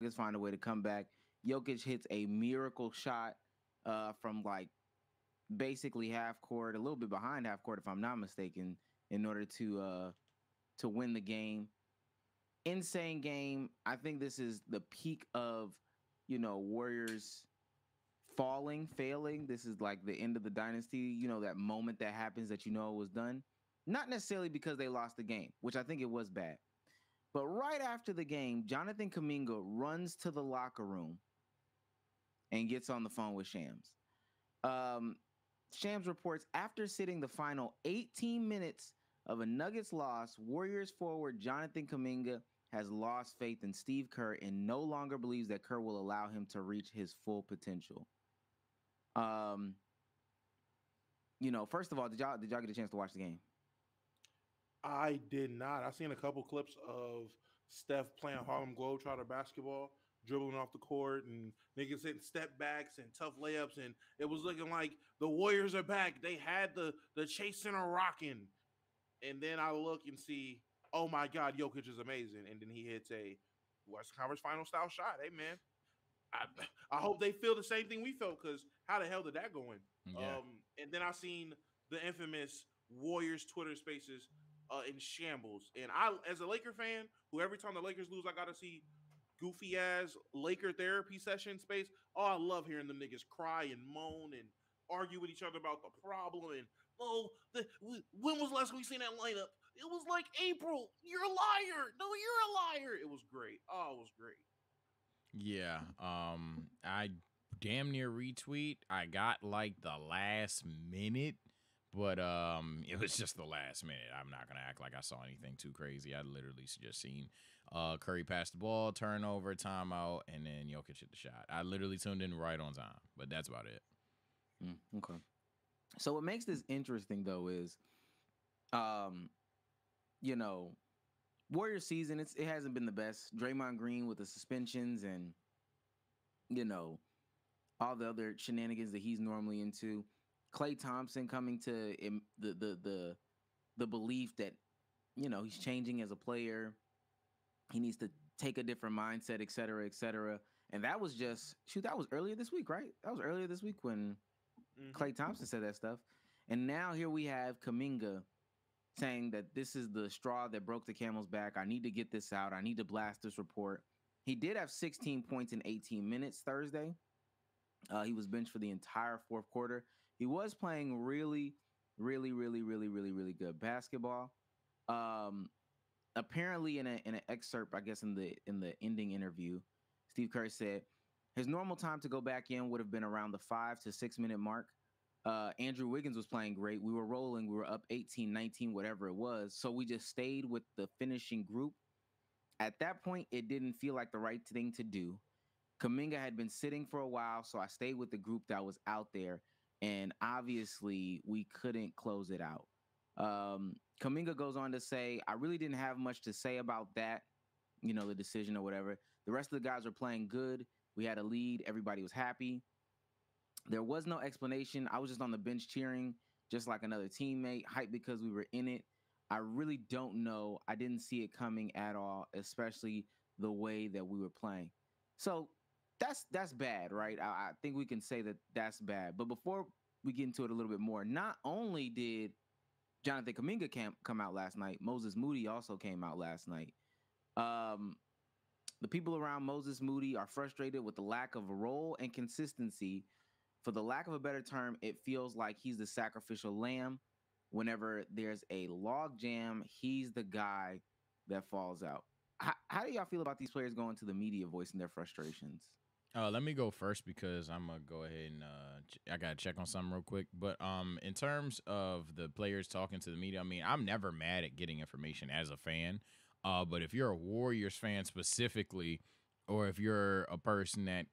Nuggets find a way to come back. Jokic hits a miracle shot from like basically half court, a little bit behind half court, if I'm not mistaken, in order to win the game. Insane game. I think this is the peak of, Warriors failing. This is like the end of the dynasty. That moment that happens that it was done. Not necessarily because they lost the game, which I think it was bad. But right after the game, Jonathan Kuminga runs to the locker room and gets on the phone with Shams. Um, Shams reports after sitting the final 18 minutes of a Nuggets loss, Warriors forward Jonathan Kuminga has lost faith in Steve Kerr and no longer believes that Kerr will allow him to reach his full potential. Um, First of all, did y'all get a chance to watch the game? I did not. I seen a couple clips of Steph playing Harlem Globetrotter basketball, dribbling off the court, and niggas hitting step backs and tough layups, and it was looking like the Warriors are back. They had the Chase Center rocking, and then I look and see, oh my God, Jokic is amazing, and then he hits a Western Conference Final style shot. Hey man, I I hope they feel the same thing we felt because how the hell did that go in? Yeah. And then I seen the infamous Warriors Twitter Spaces in shambles, and I, as a Laker fan, who every time the Lakers lose, I gotta see goofy ass Laker therapy session space. Oh, I love hearing them niggas cry and moan and argue with each other about the problem. And when was the last we seen that lineup? It was like April. You're a liar. No, you're a liar. It was great. Oh, it was great. Yeah. I damn near retweet. I got like the last minute, but it was just the last minute. I'm not gonna act like I saw anything too crazy. I literally just seen Curry pass the ball, turnover, timeout, and then Jokic hit the shot. I literally tuned in right on time, but that's about it. Okay. So what makes this interesting though is, um, you know, Warrior season. It hasn't been the best. Draymond Green with the suspensions and you know all the other shenanigans that he's normally into. Klay Thompson coming to the belief that he's changing as a player. He needs to take a different mindset, et cetera, et cetera. And that was just shoot. That was earlier this week, right? That was earlier this week when Mm-hmm. Klay Thompson said that stuff. And now here we have Kaminga saying that this is the straw that broke the camel's back. I need to get this out. I need to blast this report. He did have 16 points in 18 minutes Thursday. He was benched for the entire fourth quarter. He was playing really, really, really, really, really, really good basketball. Um, Apparently, in an excerpt, I guess in the ending interview, Steve Kerr said his normal time to go back in would have been around the 5 to 6 minute mark. Andrew Wiggins was playing great. We were rolling. We were up 18, 19, whatever it was. So we just stayed with the finishing group. At that point, it didn't feel like the right thing to do. Kaminga had been sitting for a while, so I stayed with the group that was out there, and obviously we couldn't close it out. Kaminga goes on to say, I really didn't have much to say about that, the decision or whatever. The rest of the guys were playing good. We had a lead. Everybody was happy. There was no explanation. I was just on the bench cheering, just like another teammate, hyped because we were in it. I really don't know. I didn't see it coming at all, especially the way that we were playing. So that's bad, right? I think we can say that that's bad. But before we get into it a little bit more, not only did Jonathan Kaminga come out last night, Moses Moody also came out last night. Um, the people around Moses Moody are frustrated with the lack of a role and consistency. For the lack of a better term, it feels like he's the sacrificial lamb. Whenever there's a log jam, he's the guy that falls out. How do y'all feel about these players going to the media voicing their frustrations? Let me go first because I'm gonna go ahead and I gotta check on something real quick. But in terms of the players talking to the media, I mean, I'm never mad at getting information as a fan. But if you're a Warriors fan specifically, or if you're a person that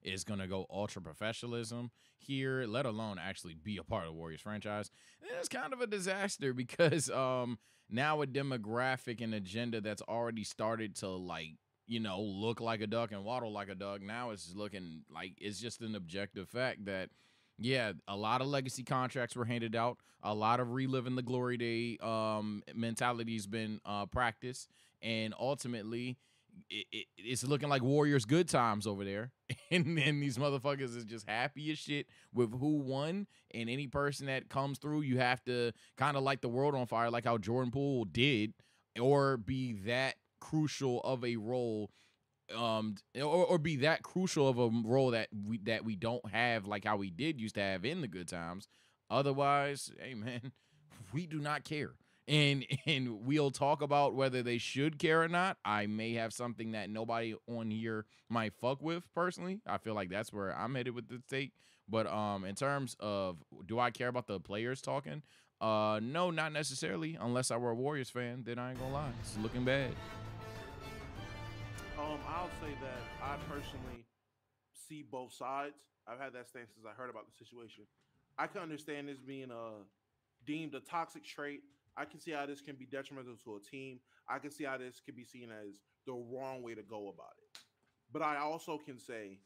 is gonna go ultra professionalism here, let alone actually be a part of the Warriors franchise, it's kind of a disaster because now a demographic and agenda that's already started to look like a duck and waddle like a duck. Now it's looking like it's just an objective fact that, yeah, a lot of legacy contracts were handed out. A lot of reliving the glory day mentality's been practiced. And ultimately, it's looking like Warriors good times over there, and these motherfuckers is just happy as shit with who won. And any person that comes through, you have to kind of light the world on fire, like how Jordan Poole did, or be that crucial of a role, or be that crucial of a role that we don't have like how we did used to have in the good times. Otherwise, hey man, we do not care. And we'll talk about whether they should care or not. I may have something that nobody on here might fuck with personally. I feel like that's where I'm headed with this take. But in terms of, do I care about the players talking? No, not necessarily. Unless I were a Warriors fan, then I ain't gonna lie, it's looking bad. I'll say that I personally see both sides. I've had that stance since I heard about the situation. I can understand this being deemed a toxic trait. I can see how this can be detrimental to a team. I can see how this can be seen as the wrong way to go about it. But I also can say,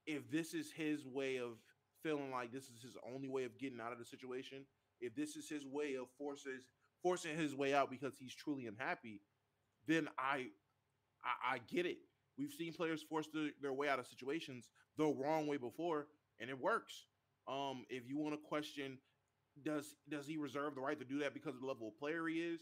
if this is his way of feeling like this is his only way of getting out of the situation, if this is his way of forcing his way out because he's truly unhappy, then I get it. We've seen players force their way out of situations the wrong way before, and it works. If you want to question, does he reserve the right to do that because of the level of player he is?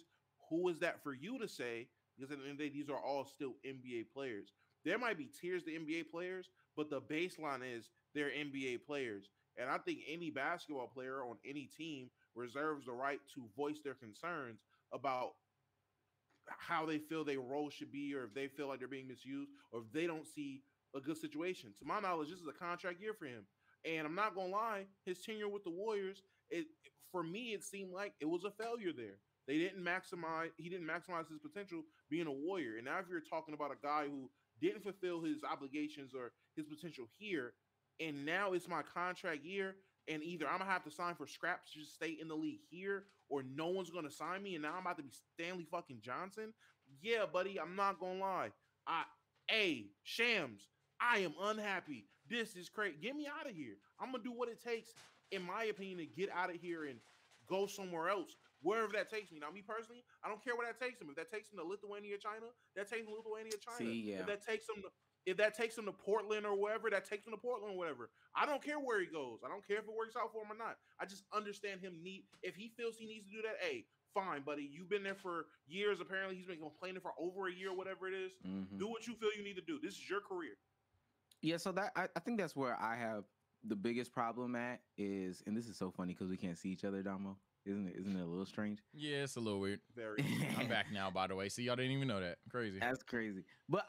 Who is that for you to say? Because at the end of the day, these are all still NBA players. There might be tiers to NBA players, but the baseline is they're NBA players. And I think any basketball player on any team reserves the right to voice their concerns about how they feel their role should be, or if they feel like they're being misused, or if they don't see a good situation. To my knowledge, this is a contract year for him. And I'm not gonna lie, his tenure with the Warriors, for me, it seemed like it was a failure there. He didn't maximize his potential being a Warrior. And now if you're talking about a guy who didn't fulfill his obligations or his potential here, and now it's my contract year, and either I'm gonna have to sign for scraps to just stay in the league here, or no one's gonna sign me, and now I'm about to be Stanley fucking Johnson. Yeah, buddy, I'm not gonna lie. Shams, I am unhappy. This is crazy. Get me out of here. I'm gonna do what it takes, in my opinion, to get out of here and go somewhere else, wherever that takes me. Now, me personally, I don't care where that takes him. If that takes him to Lithuania, China, that takes him to Lithuania, China. See, yeah. If that takes him to Portland or wherever, that takes him to Portland or whatever. I don't care where he goes. I don't care if it works out for him or not. I just understand him if he feels he needs to do that, hey, fine, buddy. You've been there for years. Apparently, he's been complaining for over a year, whatever it is. Mm-hmm. Do what you feel you need to do. This is your career. Yeah, so that I think that's where I have the biggest problem at is, and this is so funny because we can't see each other, Damo. Isn't it a little strange? Yeah, it's a little weird. Very. I'm back now, by the way. See, y'all didn't even know that. Crazy. That's crazy. But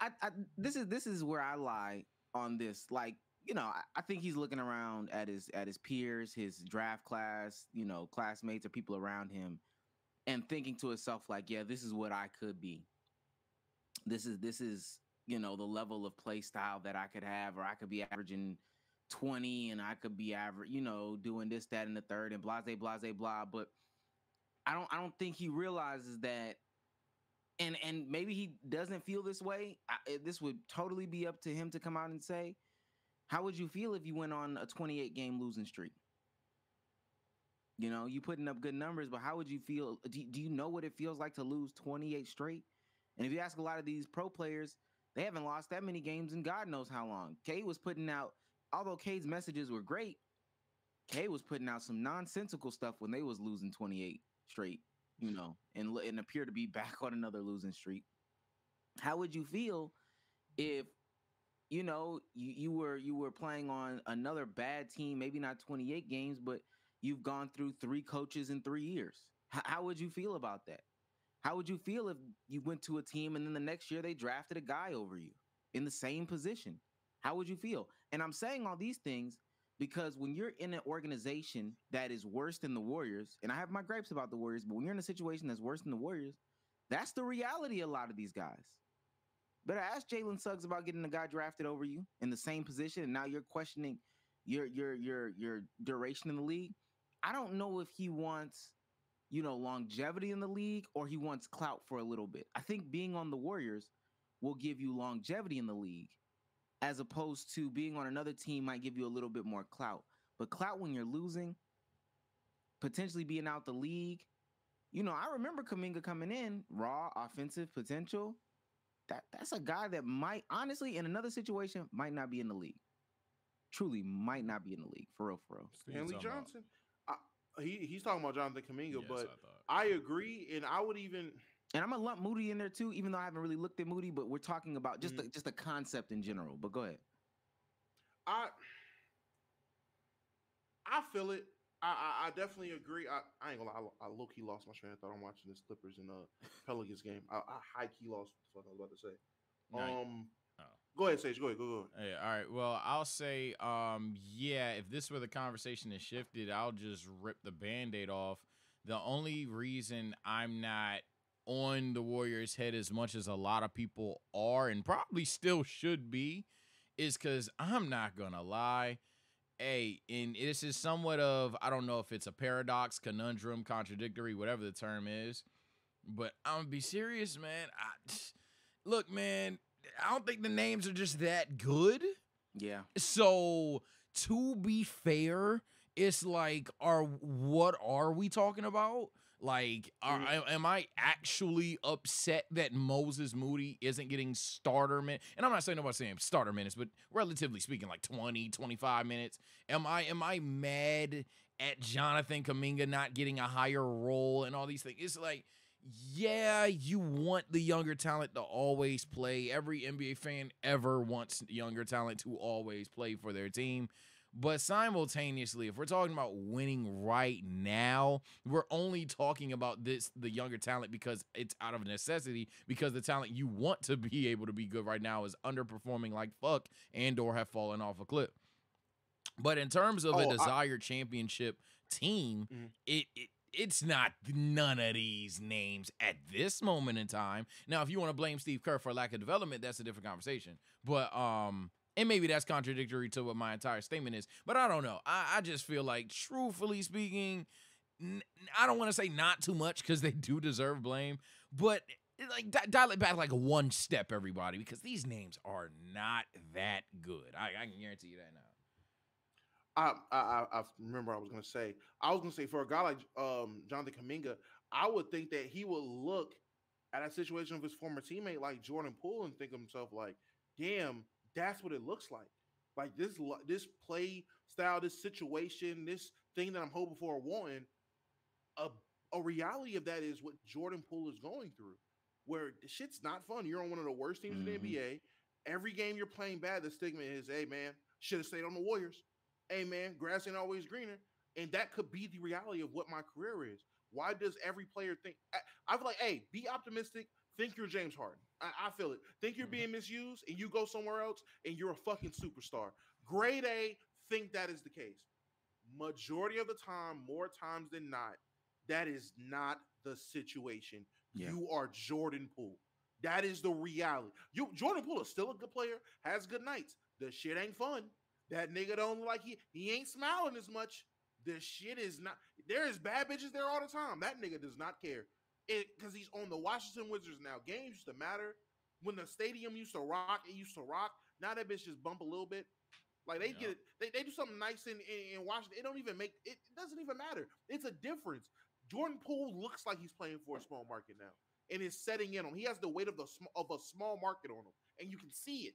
this is where I lie on this. Like, I think he's looking around at his peers, his draft class, classmates or people around him, and thinking to himself like, yeah, this is what I could be. This is the level of play style that I could have, or I could be averaging 20 and I could be average, doing this, that, and the third, and blase, blase, blah. But I don't think he realizes that, and maybe he doesn't feel this way. This would totally be up to him to come out and say, how would you feel if you went on a 28 game losing streak? You putting up good numbers, but how would you feel? Do you know what it feels like to lose 28 straight? And if you ask a lot of these pro players, they haven't lost that many games in God knows how long. K was putting out, although K's messages were great, K was putting out some nonsensical stuff when they was losing 28 straight, and appear to be back on another losing streak. How would you feel if, you were playing on another bad team, maybe not 28 games, but you've gone through 3 coaches in 3 years? How would you feel about that? How would you feel if you went to a team and then the next year they drafted a guy over you in the same position? How would you feel? And I'm saying all these things because when you're in an organization that is worse than the Warriors, and I have my gripes about the Warriors, but when you're in a situation that's worse than the Warriors, that's the reality of a lot of these guys. Better ask Jalen Suggs about getting a guy drafted over you in the same position, and now you're questioning your duration in the league. I don't know if he wants longevity in the league, or he wants clout for a little bit. I think being on the Warriors will give you longevity in the league, as opposed to being on another team might give you a little bit more clout. But clout when you're losing, potentially being out the league. I remember Kuminga coming in, raw offensive potential. that's a guy that might honestly in another situation might not be in the league. Truly might not be in the league for real, for real. Who you Stanley talking about? Johnson. He's talking about Jonathan Kaminga, Yes, but I thought. I agree, and I would even. And I'm gonna lump Moody in there too, even though I haven't really looked at Moody. But we're talking about just just the concept in general. But go ahead. I feel it. I definitely agree. I ain't gonna lie. I low key lost my train of thought. I'm watching this Clippers and Pelicans game. I high key lost what I was about to say. No, oh. Go ahead, Sage. Go ahead. Go. Hey, all right. Well, I'll say, yeah, if this were the conversation is shifted, I'll just rip the Band-Aid off. The only reason I'm not on the Warriors' head as much as a lot of people are, and probably still should be, is because I'm not gonna lie. Hey, and this is somewhat of, I don't know if it's a paradox, conundrum, contradictory, whatever the term is, but I'm gonna be serious, man. Look, man, I don't think the names are just that good. Yeah. So to be fair, it's like, what are we talking about? Like, am I actually upset that Moses Moody isn't getting starter minutes? And I'm not saying nobody's saying starter minutes, but relatively speaking, like 20, 25 minutes. Am I mad at Jonathan Kaminga not getting a higher role and all these things? It's like, yeah, you want the younger talent to always play. Every NBA fan ever wants younger talent to always play for their team. But simultaneously, if we're talking about winning right now, we're only talking about the younger talent because it's out of necessity, because the talent you want to be able to be good right now is underperforming like fuck and or have fallen off a cliff. But in terms of a desired championship team, it's not none of these names at this moment in time. Now, if you want to blame Steve Kerr for lack of development, that's a different conversation. But and maybe that's contradictory to what my entire statement is. But I don't know. I just feel like, truthfully speaking, I don't want to say not too much because they do deserve blame. But like dial it back like one step, everybody, because these names are not that good. I can guarantee you that now. I remember I was gonna say for a guy like Jonathan Kaminga, I would think that he would look at a situation of his former teammate like Jordan Poole and think to himself like, damn, that's what it looks like. Like this play style, this situation, this thing that I'm hoping for or wanting, a reality of that is what Jordan Poole is going through, where the shit's not fun. You're on one of the worst teams in the NBA. Every game you're playing bad, the stigma is, hey man, should have stayed on the Warriors. Hey man, grass ain't always greener. And that could be the reality of what my career is. Why does every player think? I feel like, hey, be optimistic. Think you're James Harden. I feel it. Think you're being misused and you go somewhere else and you're a fucking superstar. Grade A, think that is the case. Majority of the time, more times than not, that is not the situation. Yeah. You are Jordan Poole. That is the reality. Jordan Poole is still a good player, has good nights. The shit ain't fun. That nigga don't like he ain't smiling as much. The shit is not. There is bad bitches there all the time. That nigga does not care. Because he's on the Washington Wizards now. Games used to matter. When the stadium used to rock, it used to rock. Now that bitch just bump a little bit. Like they get it, they do something nice in Washington. It don't even make it doesn't even matter. It's a difference. Jordan Poole looks like he's playing for a small market now. And is setting in on. He has the weight of a small market on him. And you can see it.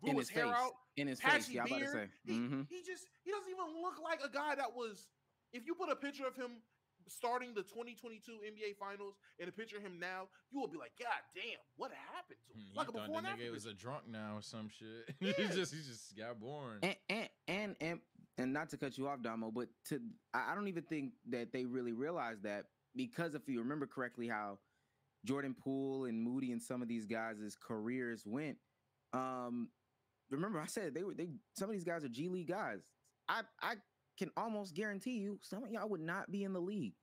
Grew his hair out. In his face. Yeah, I'm about to say. He doesn't even look like a guy that was. If you put a picture of him starting the 2022 NBA Finals and a picture of him now, you will be like, God damn, what happened to him? Like a before and after. Nigga was a drunk now or some shit. Yeah. he just got born. And not to cut you off, Damo, but I don't even think that they really realize that, because if you remember correctly how Jordan Poole and Moody and some of these guys' careers went, remember I said some of these guys are G League guys. I can almost guarantee you some of y'all would not be in the league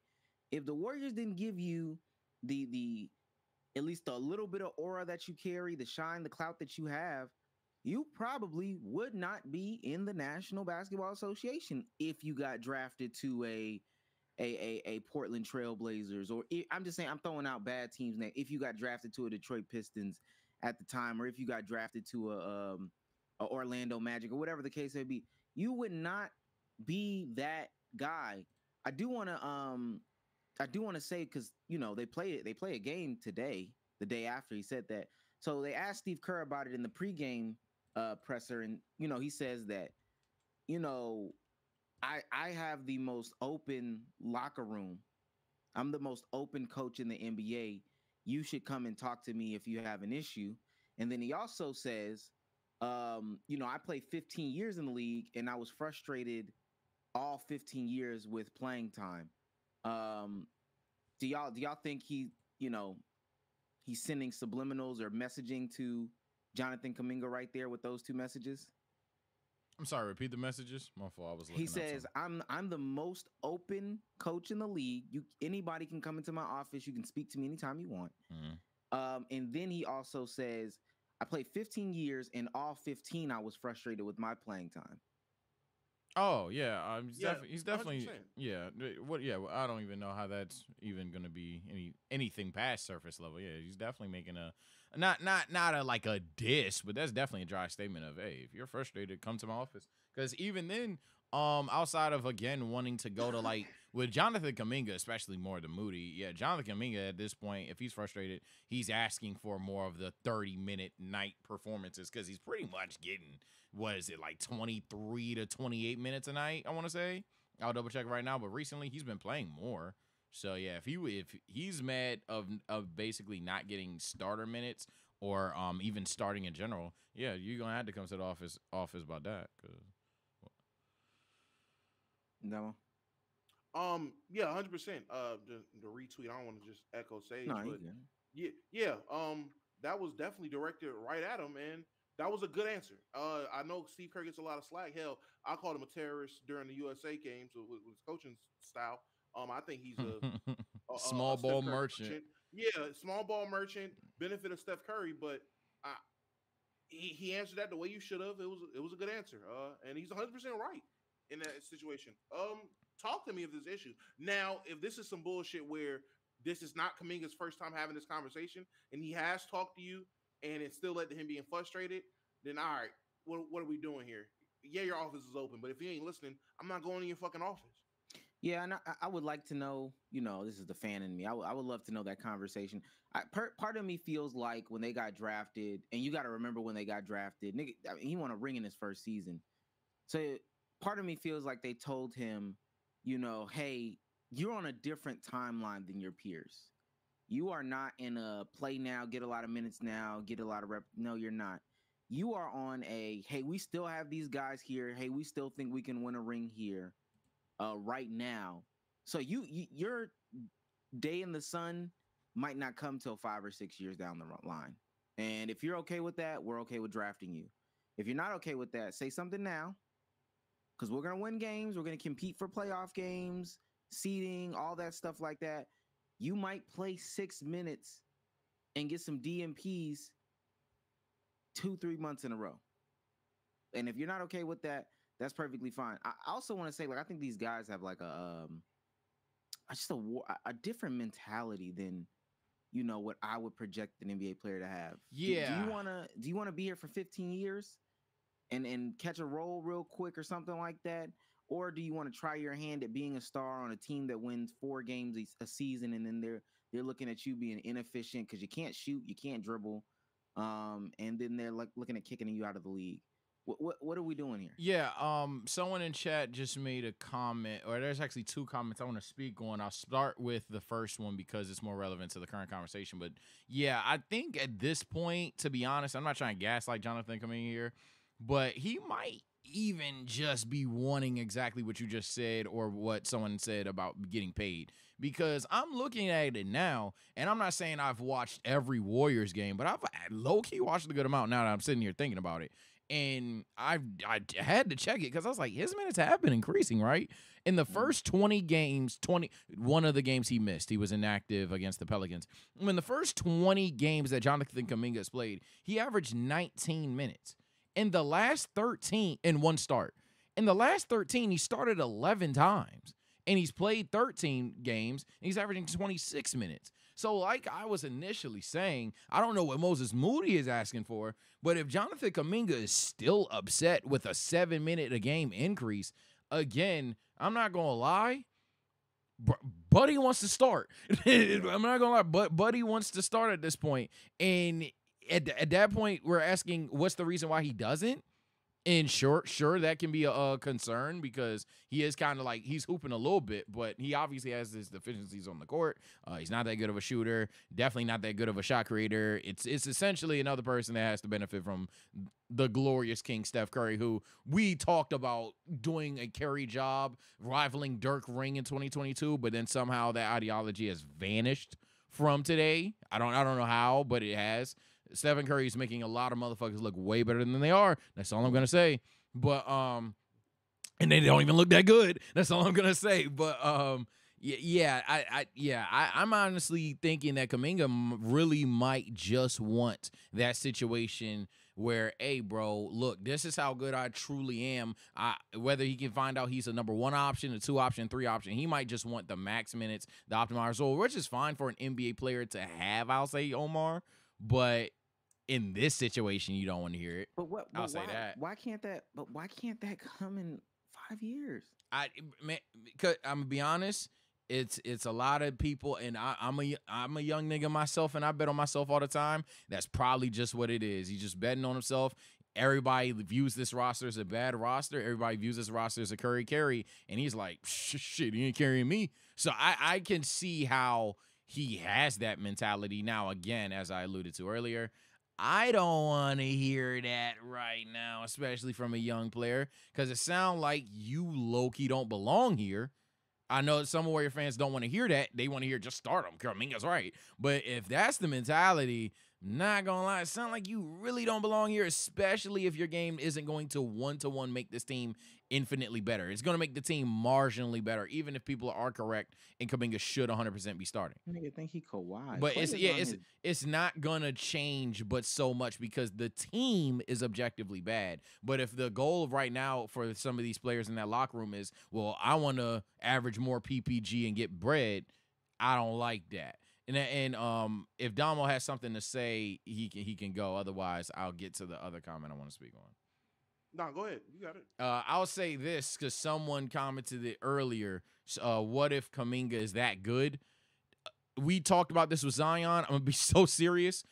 if the Warriors didn't give you the at least a little bit of aura that you carry, the shine, the clout that you have. You probably would not be in the National Basketball Association if you got drafted to a Portland Trailblazers, or I'm just saying, I'm throwing out bad teams now. If you got drafted to a Detroit Pistons at the time, or if you got drafted to a Orlando Magic, or whatever the case may be, you would not be that guy. I do want to say, because they play a game today, the day after he said that. So they asked Steve Kerr about it in the pregame presser, and he says that you know I have the most open locker room. I'm the most open coach in the NBA. You should come and talk to me if you have an issue. And then he also says, I played 15 years in the league, and I was frustrated all 15 years with playing time. Um, do y'all think he's sending subliminals or messaging to Jonathan Kuminga right there with those two messages? I'm sorry, repeat the messages. My fault. I was looking. He says, "I'm the most open coach in the league. Anybody can come into my office. You can speak to me anytime you want." Mm-hmm. And then he also says, "I played 15 years, and all 15 I was frustrated with my playing time." Oh yeah, he's definitely 100%. yeah. What? Yeah, I don't even know how that's even going to be anything past surface level. Yeah, he's definitely making a not a like a diss, but that's definitely a dry statement of, hey, if you're frustrated, come to my office. Because even then, outside of again wanting to go to like with Jonathan Kuminga, especially more than Moody, yeah, Jonathan Kuminga at this point, if he's frustrated, he's asking for more of the 30-minute night performances because he's pretty much getting. What is it, like 23 to 28 minutes a night, I want to say. I'll double check right now, but recently he's been playing more. So yeah, if he's mad of basically not getting starter minutes or even starting in general, yeah, you're gonna have to come to the office about that. No. Yeah, 100%. The retweet. I don't want to just echo Sage, No, but yeah. That was definitely directed right at him, and that was a good answer. I know Steve Kerr gets a lot of slack. Hell, I called him a terrorist during the USA games with his coaching style. I think he's a small Steph ball Curry merchant. Yeah, small ball merchant. Benefit of Steph Curry, but he answered that the way you should have. It was a good answer. And he's 100% right in that situation. Talk to me if there's issue. Now, if this is some bullshit where this is not Kuminga's first time having this conversation, and he has talked to you, and it still led to him being frustrated, then all right, what are we doing here? Yeah, your office is open, but if you ain't listening, I'm not going to your fucking office. Yeah, and I would like to know, this is the fan in me. I would love to know that conversation. Part of me feels like when they got drafted, and you got to remember when they got drafted, nigga, I mean, he won a ring in his first season. So part of me feels like they told him, hey, you're on a different timeline than your peers. You are not in a play now, get a lot of minutes now, get a lot of rep. No, you're not. You are on a, hey, we still have these guys here. Hey, we still think we can win a ring here right now. So your day in the sun might not come till 5 or 6 years down the line. And if you're okay with that, we're okay with drafting you. If you're not okay with that, say something now, because we're going to win games. We're going to compete for playoff games, seeding, all that stuff like that. You might play 6 minutes and get some DMPs 2-3 months in a row. And if you're not okay with that, that's perfectly fine. I also want to say, I think these guys have like a different mentality than what I would project an NBA player to have. Yeah. Do you want to be here for 15 years and catch a role real quick or something like that? Or do you want to try your hand at being a star on a team that wins 4 games a season, and then they're looking at you being inefficient because you can't shoot, you can't dribble, and then they're looking at kicking you out of the league? What are we doing here? Yeah, someone in chat just made a comment, or there's actually 2 comments I want to speak on. I'll start with the first one because it's more relevant to the current conversation. But yeah, I think at this point, to be honest, I'm not trying to gaslight Jonathan coming here, but he might even just be wanting exactly what you just said or what someone said about getting paid. Because I'm looking at it now, and I'm not saying I've watched every Warriors game, but I've low-key watched a good amount now that I'm sitting here thinking about it. And I had to check it because I was like, his minutes have been increasing, right? In the first 20 games, one of the games he missed, he was inactive against the Pelicans. In the first 20 games that Jonathan Kuminga has played, he averaged 19 minutes. In the last 13, in one start. In the last 13, he started 11 times. And he's played 13 games, and he's averaging 26 minutes. So like I was initially saying, I don't know what Moses Moody is asking for, but if Jonathan Kuminga is still upset with a 7-minute-a-game increase, again, I'm not going to lie, Buddy wants to start. I'm not going to lie, but Buddy wants to start at this point. And at that point, we're asking what's the reason why he doesn't. And sure, that can be a concern because he is kind of like he's hooping a little bit, but he obviously has his deficiencies on the court. He's not that good of a shooter, definitely not that good of a shot creator. It's essentially another person that has to benefit from the glorious King Steph Curry, who we talked about doing a carry job, rivaling Dirk Ring in 2022, but then somehow that ideology has vanished from today. I don't know how, but it has. Stephen Curry is making a lot of motherfuckers look way better than they are. That's all I'm gonna say. But and they don't even look that good. That's all I'm gonna say. But I'm honestly thinking that Kuminga really might just want that situation where, hey, bro, look, this is how good I truly am. Whether he can find out he's a number 1 option, a 2 option, 3 option, he might just want the max minutes, the optimized role, which is fine for an NBA player to have, I'll say, Omar. But in this situation, you don't want to hear it. But what? I'll say that. Why can't that? But why can't that come in 5 years? I'm gonna be honest. It's a lot of people, and I'm a young nigga myself, and I bet on myself all the time. That's probably just what it is. He's just betting on himself. Everybody views this roster as a bad roster. Everybody views this roster as a Curry carry, and he's like, shit, he ain't carrying me. So I can see how he has that mentality. Now, again, as I alluded to earlier, I don't want to hear that right now, especially from a young player, because it sounds like you low-key don't belong here. I know some Warrior fans don't want to hear that. They want to hear just start him. Kuminga's right. But if that's the mentality, not going to lie, it sounds like you really don't belong here, especially if your game isn't going to one-to-one make this team infinitely better. It's going to make the team marginally better, even if people are correct and Kuminga should 100% be starting. Nigga think he Kawhi. But it's not going to change but so much because the team is objectively bad. But if the goal right now for some of these players in that locker room is, well, I want to average more PPG and get bread, I don't like that. And if Damo has something to say, he can go. Otherwise, I'll get to the other comment I want to speak on. No, go ahead. You got it. I'll say this because someone commented it earlier. What if Kuminga is that good? We talked about this with Zion. I'm gonna be so serious.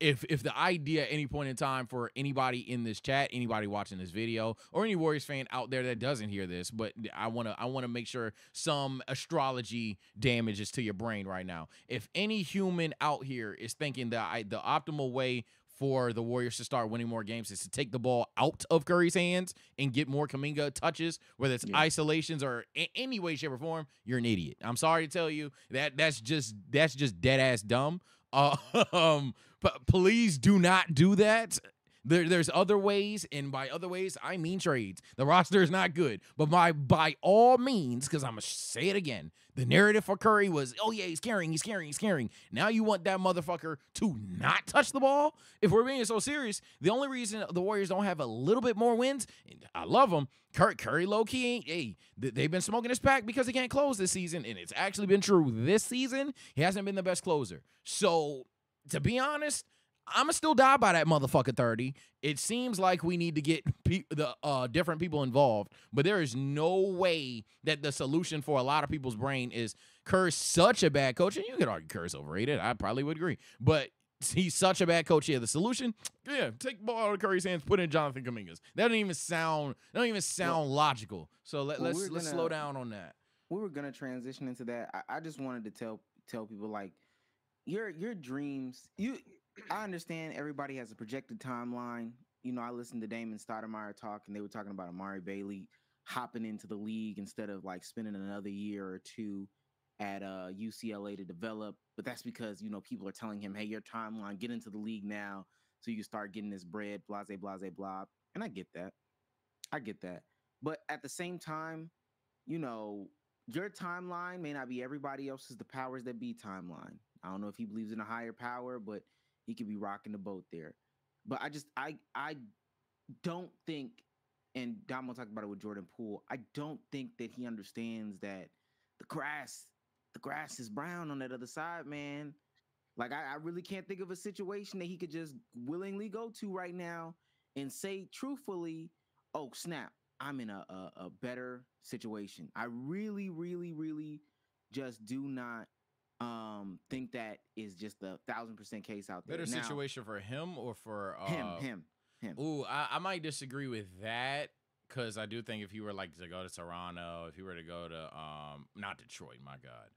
If the idea at any point in time for anybody in this chat, anybody watching this video, or any Warriors fan out there that doesn't hear this, but I wanna make sure some astrology damages to your brain right now. If any human out here is thinking that the optimal way for the Warriors to start winning more games is to take the ball out of Curry's hands and get more Kuminga touches, whether it's isolations or any way, shape, or form, you're an idiot. I'm sorry to tell you that's just dead ass dumb. But please do not do that. There's other ways, and by other ways, I mean trades. The roster is not good, but by all means, because I'm going to say it again, the narrative for Curry was, oh yeah, he's carrying. Now you want that motherfucker to not touch the ball? If we're being so serious, the only reason the Warriors don't have a little bit more wins, I love them, Curry low-key ain't, hey, they've been smoking his pack because he can't close this season, and it's actually been true this season. He hasn't been the best closer. So, to be honest, I'm going to still die by that motherfucker 30. It seems like we need to get the different people involved, but there is no way that the solution for a lot of people's brain is Kerr's such a bad coach, and you could argue Kerr's overrated. I probably would agree, but he's such a bad coach. Yeah, the solution, take the ball out of Curry's hands, put it in Jonathan Kuminga's. That don't even sound logical. So let's slow down on that. We were gonna transition into that. I just wanted to tell people, like, your dreams. I understand everybody has a projected timeline. You know, I listened to Damon Stoudemire talk, and they were talking about Amari Bailey hopping into the league instead of like spending another year or two at UCLA to develop. But that's because, you know, people are telling him, hey, your timeline, get into the league now so you can start getting this bread, blase, blase, blah. And I get that. But at the same time, you know, your timeline may not be everybody else's, the powers that be timeline. I don't know if he believes in a higher power, but he could be rocking the boat there. But I don't think, and Damo talked about it with Jordan Poole, I don't think that he understands that the grass is brown on that other side, man. Like, I really can't think of a situation that he could just willingly go to right now and say truthfully, oh, snap, I'm in a better situation. I really, really, really just do not think that is just a 1,000% case out there. Better Now, situation for him or for him. Ooh, I might disagree with that because I do think if he were like to go to Toronto, if he were to go to not Detroit, my God,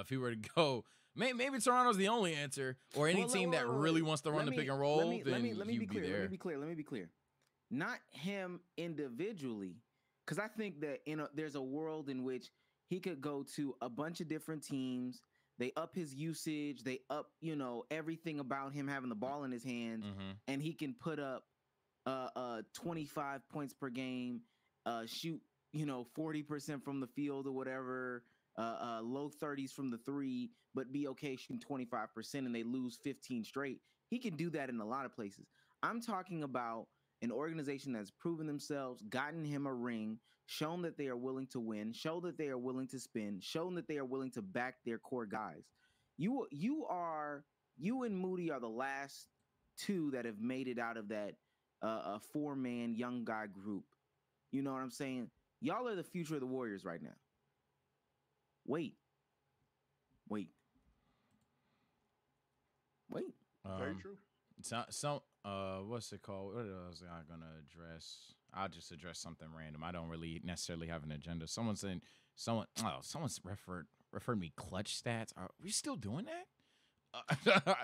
if he were to go, maybe Toronto's the only answer, or any team that really wants to run the pick and roll, then he'd be there. Let me be clear. Not him individually, because I think that there's a world in which he could go to a bunch of different teams. They up his usage. They up, everything about him having the ball in his hands, and he can put up 25 points per game, shoot 40% from the field or whatever, low 30s from the three, but be okay shooting 25% and they lose 15 straight. He can do that in a lot of places. I'm talking about an organization that's proven themselves, gotten him a ring, shown that they are willing to win, show that they are willing to spend, shown that they are willing to back their core guys. You and Moody are the last two that have made it out of that a 4-man young guy group. You know what I'm saying? Y'all are the future of the Warriors right now. Wait. Very true. So what's it called? What was I gonna address? I'll just address something random. I don't really necessarily have an agenda. Someone's referred me clutch stats. Are we still doing that?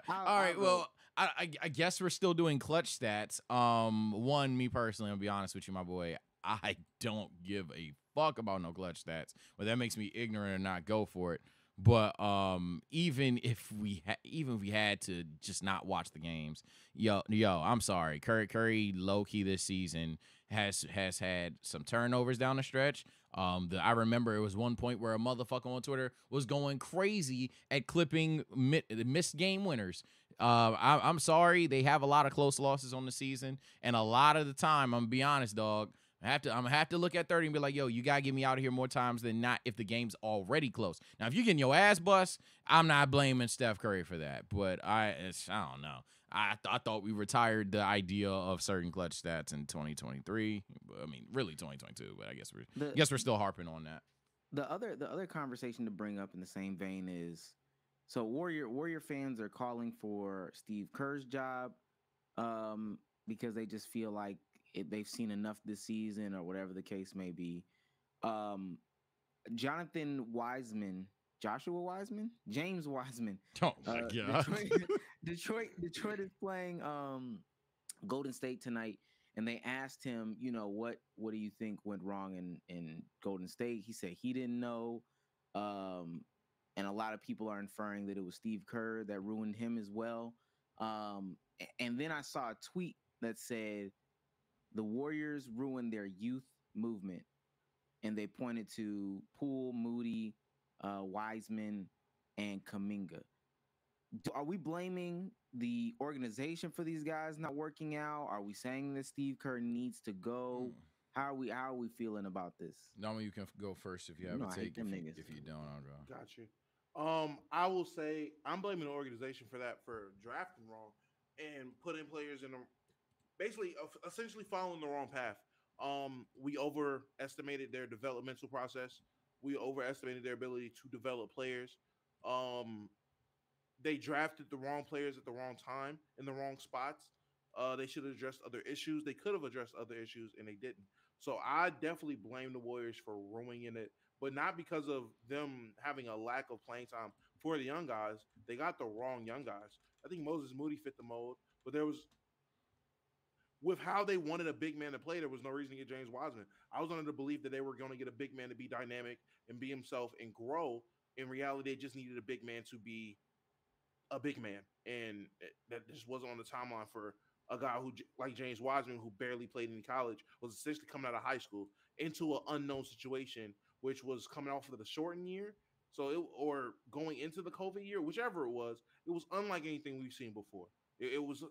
All right. Well, I guess we're still doing clutch stats. One, me personally, I'll be honest with you, my boy. I don't give a fuck about no clutch stats. Well, that makes me ignorant or not go for it. But even if we had to just not watch the games, yo, I'm sorry. Curry low key this season has had some turnovers down the stretch. I remember it was one point where a motherfucker on Twitter was going crazy at clipping missed game winners. I'm sorry, they have a lot of close losses on the season, and a lot of the time, I'm gonna be honest, dog. I'm gonna have to look at 30 and be like, yo, you gotta get me out of here more times than not if the game's already close. Now, if you're getting your ass bust, I'm not blaming Steph Curry for that. But I don't know. I thought we retired the idea of certain clutch stats in 2023. I mean, really 2022. But I guess we're still harping on that. The other conversation to bring up in the same vein is, so Warrior fans are calling for Steve Kerr's job, because they just feel like they've seen enough this season or whatever the case may be. James Wiseman. Oh my God. Detroit is playing Golden State tonight, and they asked him, what do you think went wrong in Golden State? He said he didn't know, and a lot of people are inferring that it was Steve Kerr that ruined him as well. And then I saw a tweet that said the Warriors ruined their youth movement, and they pointed to Poole, Moody, Wiseman, and Kuminga. Are we blaming the organization for these guys not working out? Are we saying that Steve Kerr needs to go? How are we feeling about this? Norman, you can go first if you have a take. If you don't, I'll go. Got you. I will say I'm blaming the organization for that, for drafting wrong and putting players in basically essentially following the wrong path. We overestimated their developmental process. We overestimated their ability to develop players. They drafted the wrong players at the wrong time in the wrong spots. They should have addressed other issues. They could have addressed other issues, and they didn't. So I definitely blame the Warriors for ruining it, but not because of them having a lack of playing time for the young guys. They got the wrong young guys. I think Moses Moody fit the mold, but with how they wanted a big man to play, there was no reason to get James Wiseman. I was under the belief that they were going to get a big man to be dynamic and be himself and grow. In reality, they just needed a big man to be a big man, and that just wasn't on the timeline for a guy who, like James Wiseman, who barely played in college, was essentially coming out of high school into an unknown situation, which was coming off of the shortened year. Or going into the COVID year, whichever it was unlike anything we've seen before. It was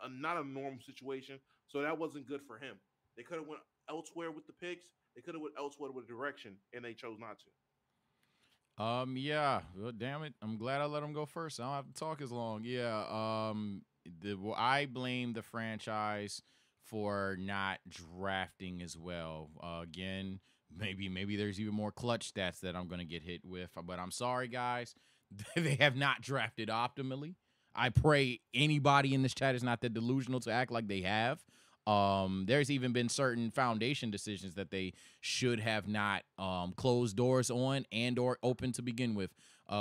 not a normal situation, so that wasn't good for him. They could have went elsewhere with the picks. They could have went elsewhere with direction, and they chose not to. Yeah. Well, damn it. I'm glad I let him go first. I don't have to talk as long. Yeah. I blame the franchise for not drafting as well. Again, maybe there's even more clutch stats that I'm going to get hit with, but I'm sorry, guys. They have not drafted optimally. I pray anybody in this chat is not that delusional to act like they have. There's even been certain foundation decisions that they should have not closed doors on and or open to begin with.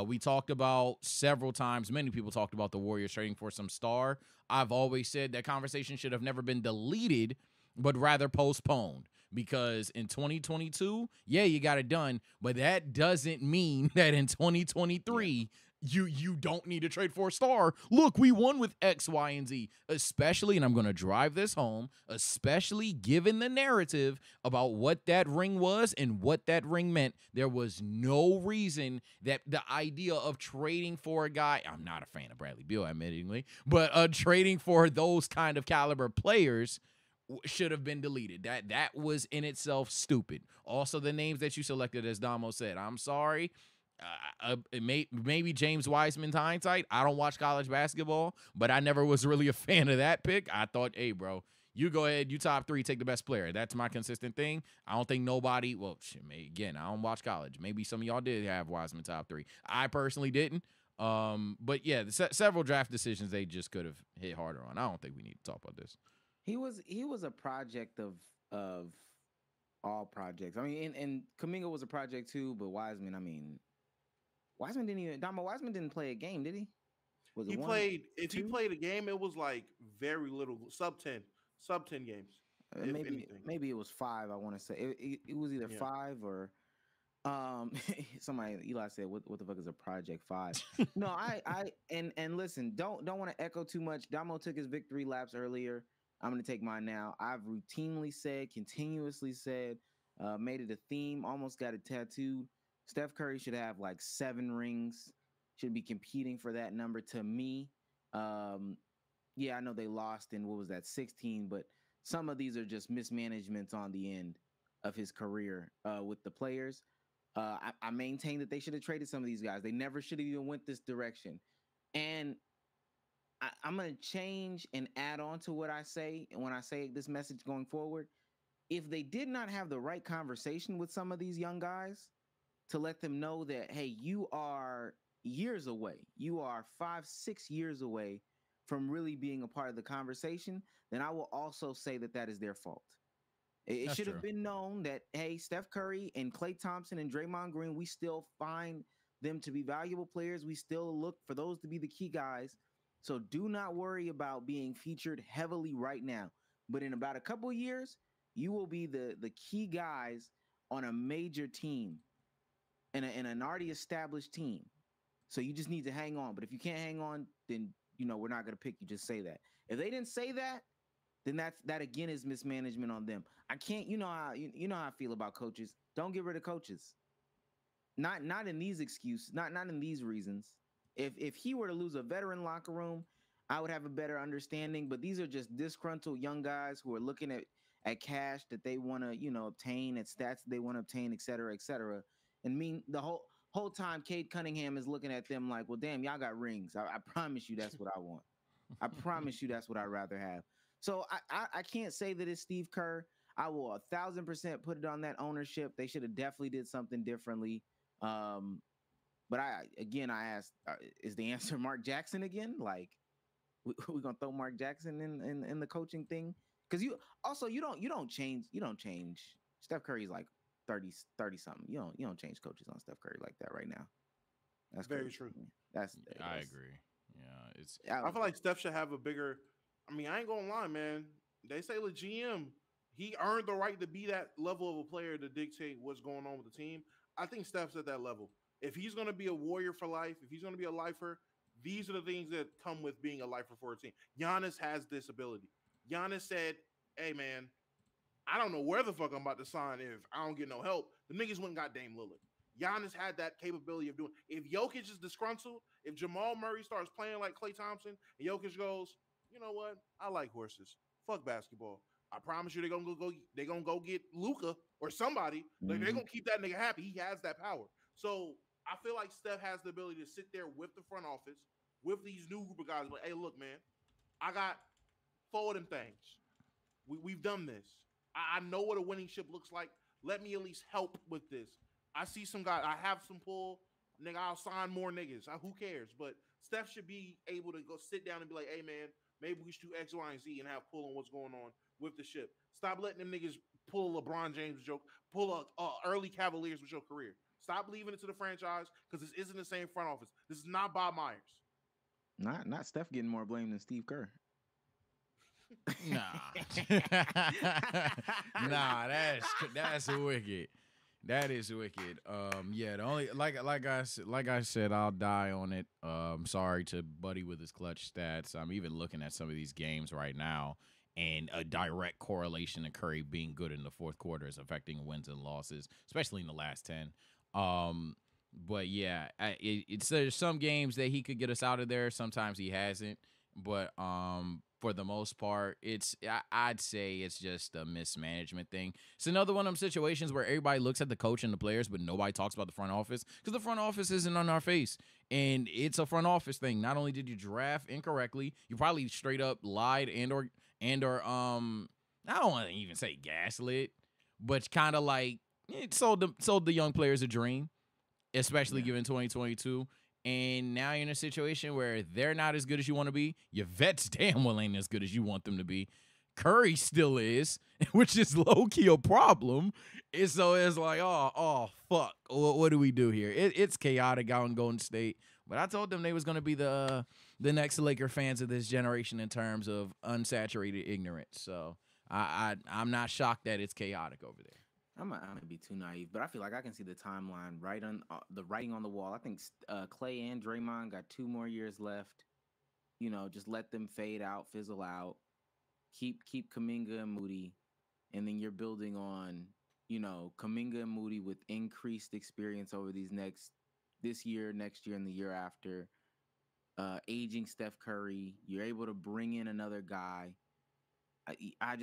We talked about several times, many people talked about the Warriors trading for some star. I've always said that conversation should have never been deleted, but rather postponed. Because in 2022, yeah, you got it done, but that doesn't mean that in 2023 you don't need to trade for a star. Look, we won with X, Y, and Z, especially, and I'm going to drive this home, especially given the narrative about what that ring was and what that ring meant. There was no reason that the idea of trading for a guy, I'm not a fan of Bradley Beal, admittingly, but trading for those kind of caliber players should have been deleted. That was in itself stupid. Also, the names that you selected, as Damo said, I'm sorry. Maybe James Wiseman's hindsight. I don't watch college basketball, but I never was really a fan of that pick. I thought, hey, bro, you go ahead, you top 3, take the best player. That's my consistent thing. I don't think nobody, well, again, I don't watch college. Maybe some of y'all did have Wiseman top 3. I personally didn't. But yeah, several draft decisions they just could have hit harder on. I don't think we need to talk about this. He was a project of all projects. I mean, and Kuminga was a project too, but Wiseman, I mean, Wiseman didn't play a game, did he? Was he played? If he played a game, it was like very little, sub 10 games. Maybe it was 5. I want to say it was either 5 or somebody Eli said, what the fuck is a project 5? No, I and listen, don't want to echo too much. Damo took his victory laps earlier. I'm going to take mine now. I've routinely said, continuously said, made it a theme, almost got it tattooed. Steph Curry should have like 7 rings, should be competing for that number to me. Yeah, I know they lost in, what was that, 16, but some of these are just mismanagements on the end of his career with the players. I maintain that they should have traded some of these guys. They never should have even went this direction. And I'm going to change and add on to what I say. And when I say this message going forward, if they did not have the right conversation with some of these young guys to let them know that, hey, you are years away, you are 5-6 years away from really being a part of the conversation, then I will also say that that is their fault. It should have been known that, hey, Steph Curry and Klay Thompson and Draymond Green, we still find them to be valuable players. We still look for those to be the key guys. So do not worry about being featured heavily right now. But in about a couple of years, you will be the key guys on a major team and an already established team. So you just need to hang on. But if you can't hang on, then, we're not going to pick you. Just say that. If they didn't say that, then that again is mismanagement on them. I can't, you know how I feel about coaches. Don't get rid of coaches. Not in these excuses, not in these reasons. If he were to lose a veteran locker room, I would have a better understanding. But these are just disgruntled young guys who are looking at cash that they want to, obtain, at stats that they want to obtain, et cetera, et cetera. And the whole time Cade Cunningham is looking at them like, well, damn, y'all got rings. I promise you that's what I want. I promise you that's what I'd rather have. So I can't say that it's Steve Kerr. I will 1,000% put it on that ownership. They should have definitely did something differently. But I asked, is the answer Mark Jackson again? Like, we're gonna throw Mark Jackson in the coaching thing? Because you don't change. Steph Curry's like 30 something. You don't change coaches on Steph Curry like that right now. That's very true. I agree. Yeah, I feel like Steph should have a bigger. I mean, I ain't gonna lie, man. They say the GM, he earned the right to be that level of a player to dictate what's going on with the team. I think Steph's at that level. If he's going to be a warrior for life, if he's going to be a lifer, these are the things that come with being a lifer for a team. Giannis has this ability. Giannis said, hey, man, I don't know where the fuck I'm about to sign if I don't get no help. The niggas went and got Dame Lillard. Giannis had that capability of doing. If Jokic is disgruntled, if Jamal Murray starts playing like Klay Thompson, and Jokic goes, you know what? I like horses. Fuck basketball. I promise you, they're gonna go get Luka or somebody. Like, they're gonna keep that nigga happy. He has that power. So I feel like Steph has the ability to sit there with the front office, with these new group of guys. Like, hey, look, man, I got 4 of them things. We've done this. I know what a winning ship looks like. Let me at least help with this. I see some guys. I have some pull. Nigga, I'll sign more niggas. Who cares? But Steph should be able to go sit down and be like, hey man, maybe we should do X, Y, and Z and have pull on what's going on with the ship. Stop letting them niggas pull LeBron James joke, pull a early Cavaliers with your career. Stop leaving it to the franchise because this isn't the same front office. This is not Bob Myers. Not Steph getting more blame than Steve Kerr. Nah, nah, that's wicked. That is wicked. Yeah, the only like I said, I'll die on it. Sorry to Buddy with his clutch stats. I'm even looking at some of these games right now, and a direct correlation to Curry being good in the fourth quarter is affecting wins and losses, especially in the last 10. But yeah, it's there's some games that he could get us out of there. Sometimes he hasn't. But for the most part, I'd say it's just a mismanagement thing. It's another one of them situations where everybody looks at the coach and the players, but nobody talks about the front office because the front office isn't on our face, and it's a front office thing. Not only did you draft incorrectly, you probably straight up lied and or I don't want to even say gaslit, but kind of like it sold the young players a dream, especially given 2022. And now you're in a situation where they're not as good as you want to be. Your vets damn well ain't as good as you want them to be. Curry still is, which is low-key a problem. And so it's like, oh, fuck. What do we do here? It's chaotic out in Golden State. But I told them they was going to be the next Laker fans of this generation in terms of unsaturated ignorance. So I'm not shocked that it's chaotic over there. I might be too naive, but I feel like I can see the timeline right on the writing on the wall. I think Clay and Draymond got 2 more years left. You know, just let them fade out, fizzle out. Keep Kuminga and Moody, and then you're building on, you know, Kuminga and Moody with increased experience over this year, next year, and the year after. Aging Steph Curry, you're able to bring in another guy. I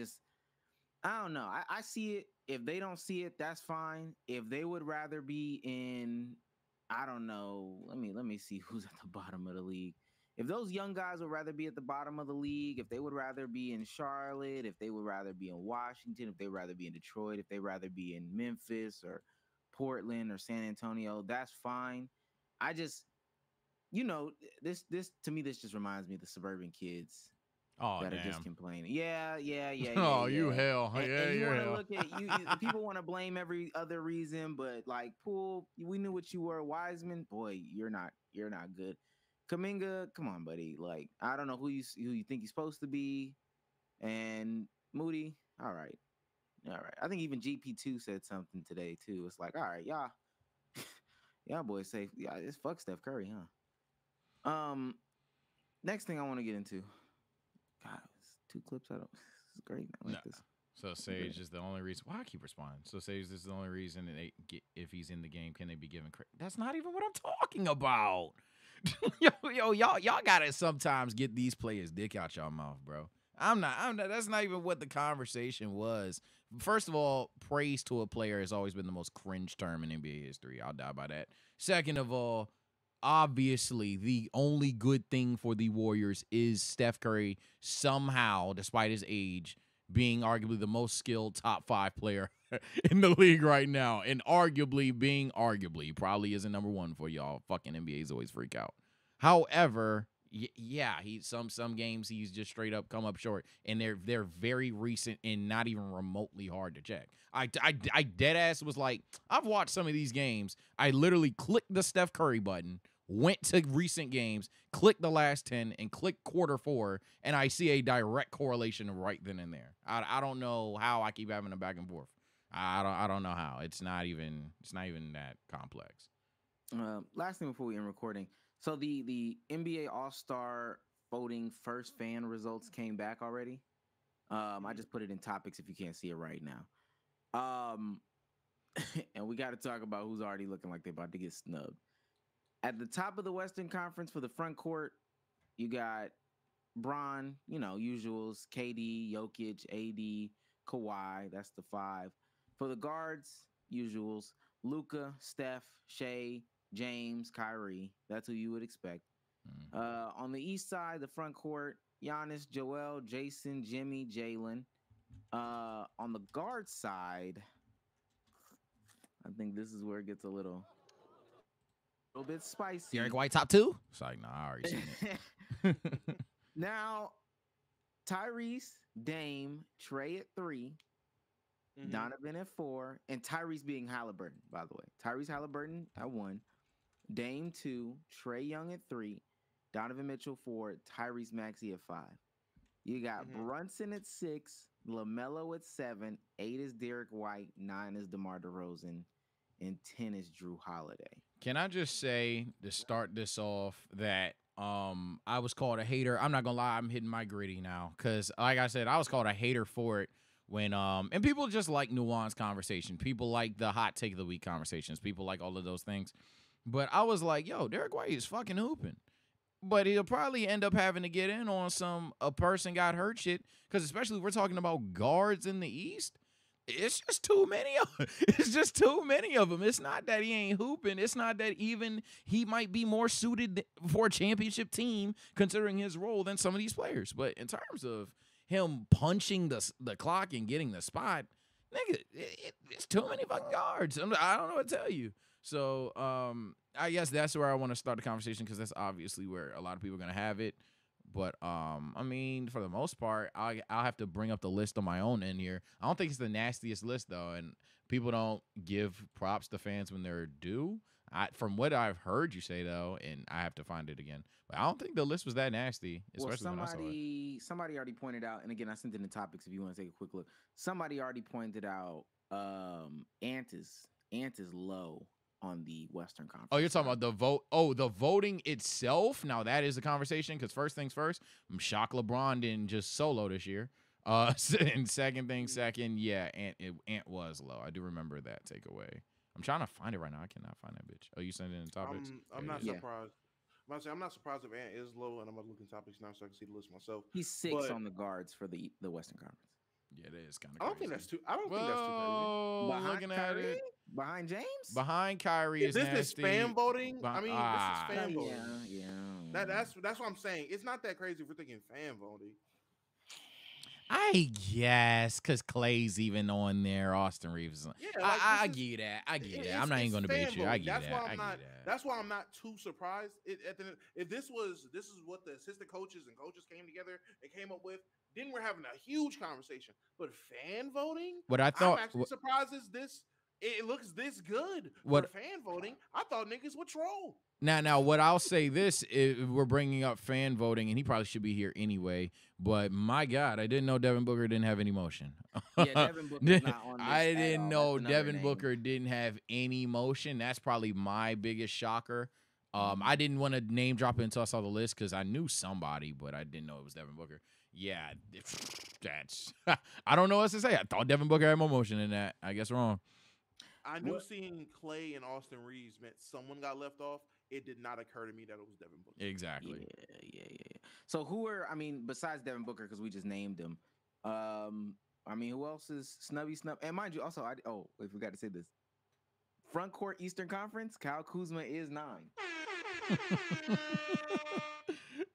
don't know. I see it. If they don't see it, that's fine. If they would rather be in, I don't know. Let me see who's at the bottom of the league. If those young guys would rather be at the bottom of the league, if they would rather be in Charlotte, if they would rather be in Washington, if they would rather be in Detroit, if they would rather be in Memphis or Portland or San Antonio, that's fine. I just, you know, this to me, this just reminds me of the suburban kids Oh, that damn. are just complaining. Yeah. Oh, you hell. And, yeah, and you you're want to hell. look at you. People want to blame every other reason, but like Poole, we knew what you were. Wiseman, boy, you're not good. Kuminga, come on, buddy. Like I don't know who you think he's supposed to be, and Moody, all right. I think even GP2 said something today too. It's like, all right, y'all boys say, yeah, it's fuck Steph Curry, huh? Next thing I want to get into. God, it's 2 clips. This is great. I like this. So Sage is the only reason. Why I keep responding? So Sage is the only reason that if he's in the game, can they be given credit? That's not even what I'm talking about. y'all gotta sometimes get these players' dick out y'all mouth, bro. I'm not. That's not even what the conversation was. First of all, praise to a player has always been the most cringe term in NBA history. I'll die by that. Second of all, obviously the only good thing for the Warriors is Steph Curry somehow, despite his age, being arguably the most skilled top 5 player in the league right now, and arguably probably isn't number 1 for y'all. Fucking NBA's always freak out. However, yeah, some games he's just straight up come up short, and they're very recent and not even remotely hard to check. I dead ass was like, I've watched some of these games. I literally clicked the Steph Curry button, went to recent games, clicked the last 10, and clicked quarter 4, and I see a direct correlation right then and there. I don't know how I keep having a back and forth. I don't know how. It's not even that complex. Last thing before we end recording. So the NBA All-Star voting first fan results came back already. I just put it in topics if you can't see it right now. And we got to talk about who's already looking like they're about to get snubbed. At the top of the Western Conference for the front court, you got Bron, you know, usuals, KD, Jokic, AD, Kawhi. That's the 5. For the guards, usuals, Luka, Steph, Shea, James, Kyrie. That's who you would expect. On the east side, the front court, Giannis, Joel, Jason, Jimmy, Jalen. On the guard side, I think this is where it gets a little A little bit spicy. Derek White top 2? It's like, nah, I already seen it. Now, Tyrese, Dame, Trey at 3, Donovan at 4, and Tyrese being Halliburton, by the way. Tyrese Halliburton at 1, Dame 2, Trey Young at 3, Donovan Mitchell 4, Tyrese Maxey at 5. You got Brunson at 6, LaMelo at 7, 8 is Derek White, 9 is DeMar DeRozan, and 10 is Drew Holiday. Can I just say to start this off that I was called a hater. I'm not gonna lie, I'm hitting my gritty now because, like I said, I was called a hater for it when and people just like nuanced conversation. People like the hot take of the week conversations. People like all of those things. But I was like, yo, Derek White is fucking hooping. But he'll probably end up having to get in on some a person got hurt shit because especially if we're talking about guards in the East. It's just too many of them. It's just too many of them. It's not that he ain't hooping. It's not that even he might be more suited for a championship team considering his role than some of these players. But in terms of him punching the clock and getting the spot, nigga, it's too many fucking guards. I don't know what to tell you. So I guess that's where I want to start the conversation because that's obviously where a lot of people are going to have it. But, I mean, for the most part, I'll have to bring up the list on my own end here. I don't think it's the nastiest list, though, and people don't give props to fans when they're due. From what I've heard you say, though, and I have to find it again, but I don't think the list was that nasty, especially when I saw it. Somebody already pointed out, and again, I sent in the topics if you want to take a quick look. Somebody already pointed out Ant is low on the Western Conference. Oh, you're talking about the vote. Oh, the voting itself. Now that is a conversation because first things first, I'm shocked LeBron didn't just solo this year. And second, yeah, Ant was low. I do remember that takeaway. I'm trying to find it right now. I cannot find that bitch. Oh, you sent it in the topics? I'm not surprised. I'm not surprised if Ant is low, and I'm looking topics now so I can see the list myself. He's 6 on the guards for the Western Conference. Yeah, it is kind of. I don't think that's too. I don't think that's too crazy. Behind Looking Kyrie? at it, behind James, behind Kyrie is this nasty. is fan voting. I mean, this is fan voting. Yeah. That's what I'm saying. It's not that crazy if we're thinking fan voting. I guess because Clay's even on there. Austin Reeves. Yeah, like I get that. I get that. I'm not even going to debate you. I get that. That's why I'm not too surprised. If this is what the assistant coaches and coaches came together and came up with, then we're having a huge conversation. But fan voting, what I thought, I'm actually surprised is this. It looks this good for fan voting. I thought niggas would troll. Now, what I'll say this is we're bringing up fan voting, and he probably should be here anyway. But my God, I didn't know Devin Booker didn't have any motion. Yeah, Devin Booker's not on this I didn't know Devin name. Booker didn't have any motion. That's probably my biggest shocker. I didn't want to name drop it until I saw the list because I knew somebody, but I didn't know it was Devin Booker. Yeah, that's I don't know what to say. I thought Devin Booker had more motion than that. I guess wrong. I knew seeing Clay and Austin Reeves meant someone got left off. It did not occur to me that it was Devin Booker. Exactly. Yeah. So besides Devin Booker, because we just named him, who else is snubby? And mind you, also, we forgot to say this. Front court Eastern Conference, Kyle Kuzma is 9.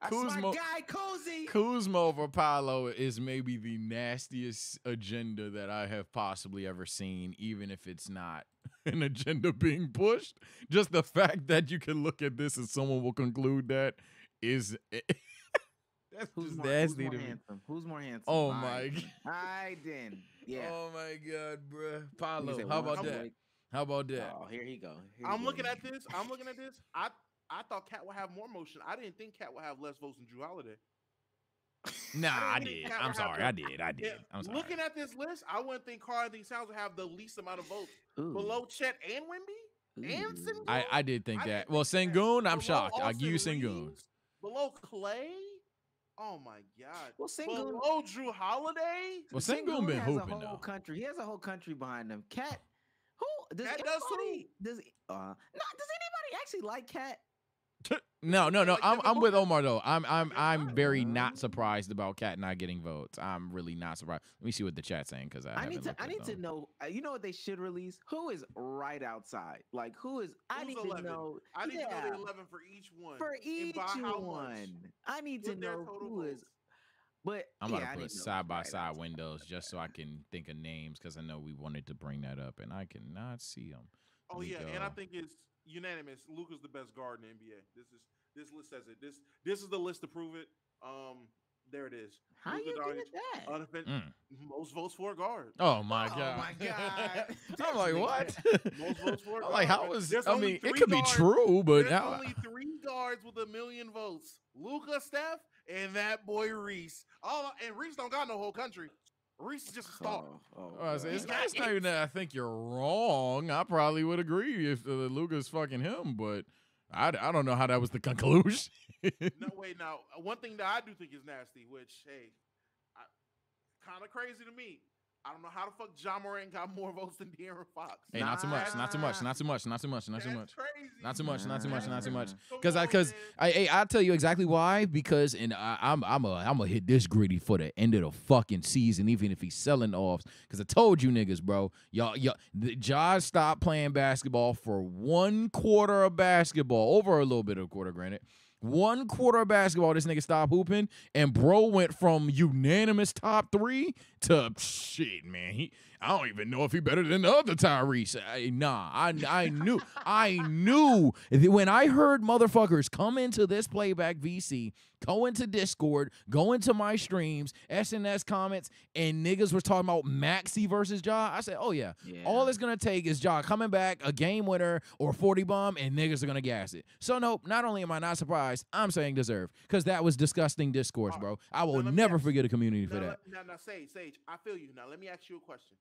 That's my guy, Cozy. Kuzma over Paolo is maybe the nastiest agenda that I have possibly ever seen, even if it's not an agenda being pushed. Just the fact that you can look at this and someone will conclude that is that's just nasty to me. Who's more handsome? Oh my God. I didn't. Yeah. Oh my God, bro. Paolo, how about that? How about that? Oh, here he go. I'm looking at this. I thought Cat would have more motion. I didn't think Cat would have less votes than Drew Holiday. Nah, I did. I'm sorry. I did. I'm sorry. Looking at this list, I wouldn't think Karl-Anthony Towns would have the least amount of votes. Ooh. Below Chet and Wemby? And Sengun? I did think that. Well, Sengun, I'm shocked. I'll give you Sengun. Below Clay? Oh my God. Well, Sengun. Below Drew Holiday? Well, Sengun been hooping, though. He has a whole country behind him. Cat. Who? Does anybody actually like Cat? No. I'm with Omar though. I'm very not surprised about Cat not getting votes. I'm really not surprised. Let me see what the chat's saying because I need to know. You know what they should release? Who is right outside? Like who is? I need 11? To know. I need to know the 11 for each one. For each one, I need to know who is. But I'm gonna put side by side windows just so I can think of names because I know we wanted to bring that up and I cannot see them. Oh yeah, and I think it's unanimous. Luka's the best guard in the NBA. This list says it. This is the list to prove it. There it is. How Luka you Doncic, get that? most votes for a guard. Oh my Oh god! my God. I'm like, what? Most votes for a I'm guard. like, how is? There's I only mean, three it could be guards. true, but There's how? only 3 guards with 1 million votes: Luka, Steph, and that boy Reese. And Reese don't got no whole country. Reese is just a star. I say, He's it's got not even that I think you're wrong. I probably would agree if Luka's fucking him, but I don't know how that was the conclusion. No, wait, now, one thing that I do think is nasty, which, hey, kind of crazy to me. I don't know how the fuck Ja Morant got more votes than De'Aaron Fox. Hey, not too much, not too much, not too much, not too much, not too That's much. crazy. Not too much, not too much, not too much. Come Because on, I'll tell you exactly why. Because I'm gonna hit this gritty for the end of the fucking season, even if he's selling offs. Because I told you niggas, bro, y'all, Ja stopped playing basketball for 1 quarter of basketball, over a little bit of a quarter, granted. 1 quarter of basketball, this nigga stopped hooping, and bro went from unanimous top 3 to shit, man. I don't even know if he better than the other Tyrese. I knew when I heard motherfuckers come into this playback VC, go into Discord, go into my streams, SNS comments, and niggas was talking about Maxey versus Ja. I said, oh yeah. All it's gonna take is Ja coming back, a game winner or 40 bomb, and niggas are gonna gas it. So no, not only am I not surprised, I'm saying deserve, because that was disgusting discourse, bro. I will never forget a community for that. Now, Sage, I feel you. Now, let me ask you a question.